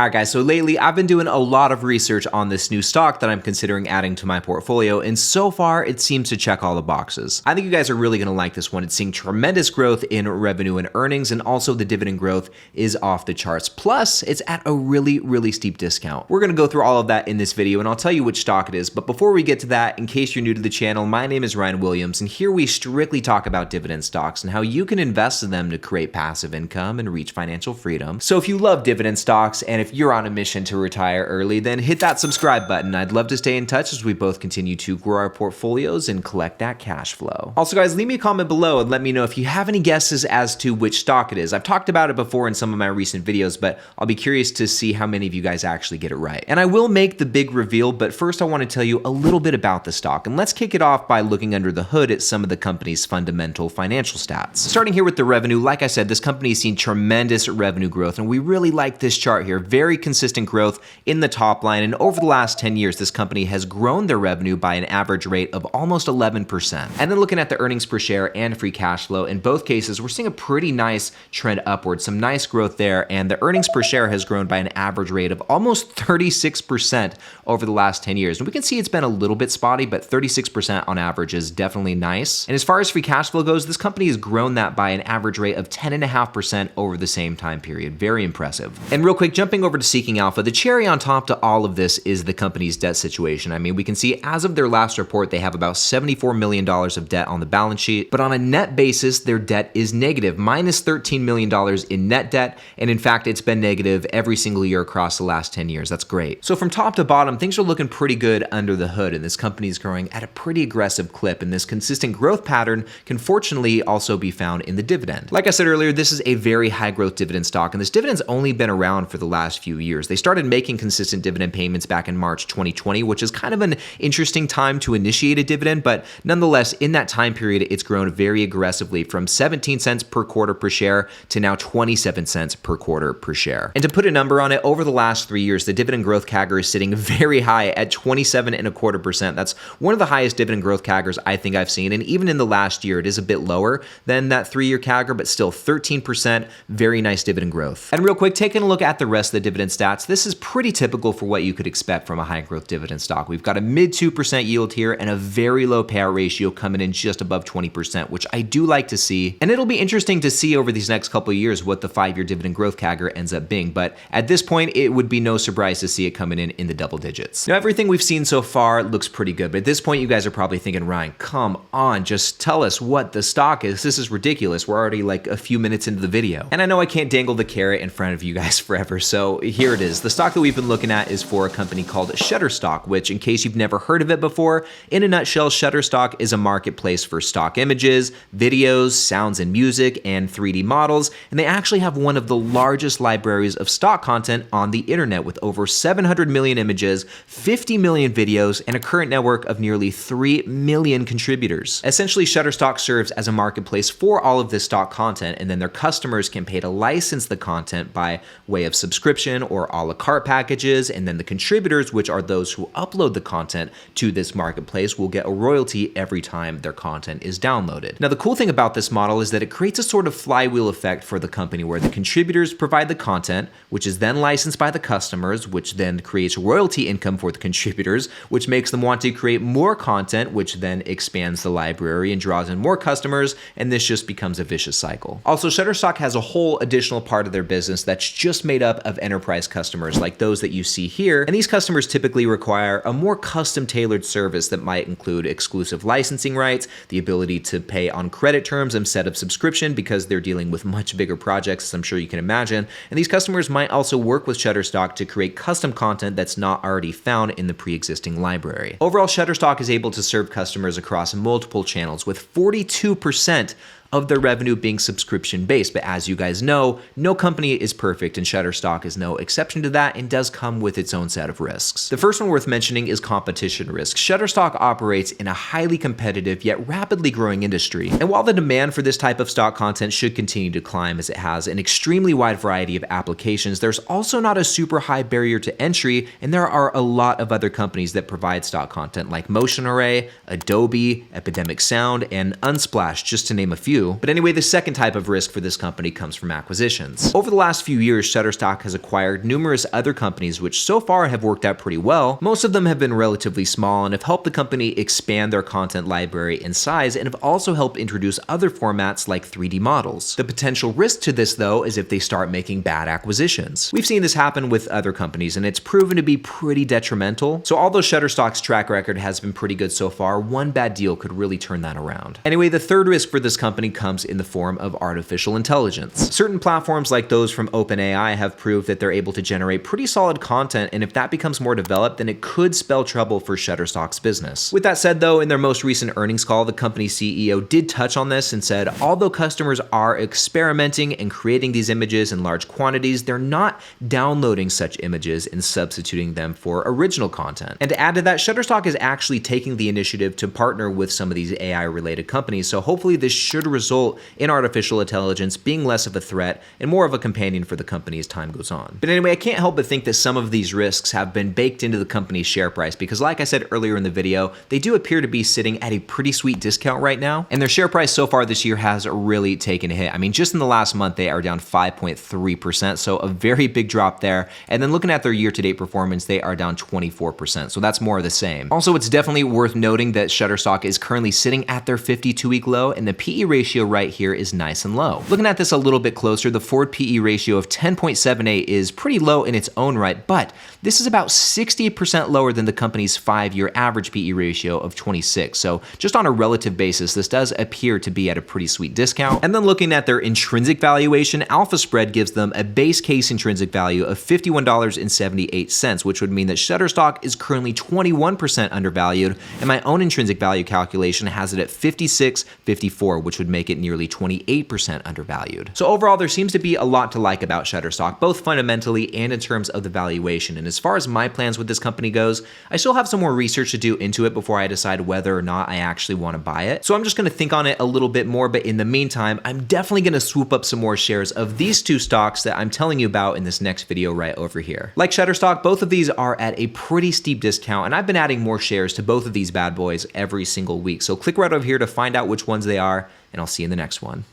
Alright guys, so lately I've been doing a lot of research on this new stock that I'm considering adding to my portfolio, and so far it seems to check all the boxes. I think you guys are really going to like this one. It's seeing tremendous growth in revenue and earnings, and also the dividend growth is off the charts. Plus, it's at a really steep discount. We're going to go through all of that in this video, and I'll tell you which stock it is. But before we get to that, in case you're new to the channel, my name is Ryne Williams, and here we strictly talk about dividend stocks and how you can invest in them to create passive income and reach financial freedom. So if you love dividend stocks, and if you're on a mission to retire early, then hit that subscribe button. I'd love to stay in touch as we both continue to grow our portfolios and collect that cash flow. Also guys, leave me a comment below and let me know if you have any guesses as to which stock it is. I've talked about it before in some of my recent videos, but I'll be curious to see how many of you guys actually get it right. And I will make the big reveal, but first I want to tell you a little bit about the stock. And let's kick it off by looking under the hood at some of the company's fundamental financial stats. Starting here with the revenue, like I said, this company has seen tremendous revenue growth, and we really like this chart here. Very consistent growth in the top line, and over the last 10 years, this company has grown their revenue by an average rate of almost 11%. And then looking at the earnings per share and free cash flow, in both cases, we're seeing a pretty nice trend upward, some nice growth there, and the earnings per share has grown by an average rate of almost 36% over the last 10 years. And we can see it's been a little bit spotty, but 36% on average is definitely nice. And as far as free cash flow goes, this company has grown that by an average rate of 10.5% over the same time period. Very impressive. And real quick, jumping over to Seeking Alpha, the cherry on top to all of this is the company's debt situation. I mean, we can see as of their last report, they have about $74 million of debt on the balance sheet, but on a net basis, their debt is negative, minus $13 million in net debt. And in fact, it's been negative every single year across the last 10 years. That's great. So from top to bottom, things are looking pretty good under the hood, and this company is growing at a pretty aggressive clip. And this consistent growth pattern can fortunately also be found in the dividend. Like I said earlier, this is a very high growth dividend stock, and this dividend's only been around for the last few years. They started making consistent dividend payments back in March 2020, which is kind of an interesting time to initiate a dividend, but nonetheless, in that time period, it's grown very aggressively from 17 cents per quarter per share to now 27 cents per quarter per share. And to put a number on it, over the last 3 years, the dividend growth CAGR is sitting very high at 27.25%. That's one of the highest dividend growth CAGRs I think I've seen, and even in the last year, it is a bit lower than that 3-year CAGR, but still 13%, very nice dividend growth. And real quick, taking a look at the rest of the dividend stats, this is pretty typical for what you could expect from a high growth dividend stock. We've got a mid 2% yield here and a very low payout ratio coming in just above 20%, which I do like to see. And it'll be interesting to see over these next couple of years what the 5-year dividend growth CAGR ends up being. But at this point, it would be no surprise to see it coming in the double digits. Now, everything we've seen so far looks pretty good, but at this point, you guys are probably thinking, Ryne, come on, just tell us what the stock is. This is ridiculous. We're already like a few minutes into the video. And I know I can't dangle the carrot in front of you guys forever, so here it is. The stock that we've been looking at is for a company called Shutterstock, which, in case you've never heard of it before, in a nutshell, Shutterstock is a marketplace for stock images, videos, sounds and music, and 3D models, and they actually have one of the largest libraries of stock content on the internet with over 700 million images, 50 million videos, and a current network of nearly 3 million contributors. Essentially, Shutterstock serves as a marketplace for all of this stock content, and then their customers can pay to license the content by way of subscription or a la carte packages, and then the contributors, which are those who upload the content to this marketplace, will get a royalty every time their content is downloaded. Now, the cool thing about this model is that it creates a sort of flywheel effect for the company where the contributors provide the content, which is then licensed by the customers, which then creates royalty income for the contributors, which makes them want to create more content, which then expands the library and draws in more customers, and this just becomes a vicious cycle. Also, Shutterstock has a whole additional part of their business that's just made up of enterprise customers like those that you see here, and these customers typically require a more custom tailored service that might include exclusive licensing rights, the ability to pay on credit terms instead of subscription because they're dealing with much bigger projects, as I'm sure you can imagine, and these customers might also work with Shutterstock to create custom content that's not already found in the pre-existing library. Overall, Shutterstock is able to serve customers across multiple channels, with 42% of their revenue being subscription-based. But as you guys know, no company is perfect, and Shutterstock is no exception to that and does come with its own set of risks. The first one worth mentioning is competition risk. Shutterstock operates in a highly competitive yet rapidly growing industry. And while the demand for this type of stock content should continue to climb as it has an extremely wide variety of applications, there's also not a super high barrier to entry, and there are a lot of other companies that provide stock content like Motion Array, Adobe, Epidemic Sound, and Unsplash, just to name a few. too. But anyway, the second type of risk for this company comes from acquisitions. Over the last few years, Shutterstock has acquired numerous other companies which so far have worked out pretty well. Most of them have been relatively small and have helped the company expand their content library in size and have also helped introduce other formats like 3D models. The potential risk to this though is if they start making bad acquisitions. We've seen this happen with other companies and it's proven to be pretty detrimental. So although Shutterstock's track record has been pretty good so far, one bad deal could really turn that around. Anyway, the third risk for this company comes in the form of artificial intelligence. Certain platforms like those from OpenAI have proved that they're able to generate pretty solid content, and if that becomes more developed, then it could spell trouble for Shutterstock's business. With that said though, in their most recent earnings call, the company's CEO did touch on this and said, although customers are experimenting and creating these images in large quantities, they're not downloading such images and substituting them for original content. And to add to that, Shutterstock is actually taking the initiative to partner with some of these AI related companies, so hopefully this should result in artificial intelligence being less of a threat and more of a companion for the company as time goes on. But anyway, I can't help but think that some of these risks have been baked into the company's share price because like I said earlier in the video, they do appear to be sitting at a pretty sweet discount right now, and their share price so far this year has really taken a hit. I mean, just in the last month, they are down 5.3%, so a very big drop there. And then looking at their year-to-date performance, they are down 24%, so that's more of the same. Also, it's definitely worth noting that Shutterstock is currently sitting at their 52-week low, and the PE ratio right here is nice and low. Looking at this a little bit closer, the forward PE ratio of 10.78 is pretty low in its own right, but this is about 60% lower than the company's 5-year average PE ratio of 26. So just on a relative basis, this does appear to be at a pretty sweet discount. And then looking at their intrinsic valuation, Alpha Spread gives them a base case intrinsic value of $51.78, which would mean that Shutterstock is currently 21% undervalued, and my own intrinsic value calculation has it at 56.54, which would make it nearly 28% undervalued. So overall, there seems to be a lot to like about Shutterstock, both fundamentally and in terms of the valuation. And as far as my plans with this company goes, I still have some more research to do into it before I decide whether or not I actually want to buy it. So I'm just going to think on it a little bit more, but in the meantime, I'm definitely going to swoop up some more shares of these two stocks that I'm telling you about in this next video right over here. Like Shutterstock, both of these are at a pretty steep discount, and I've been adding more shares to both of these bad boys every single week. So click right over here to find out which ones they are, and I'll see you in the next one.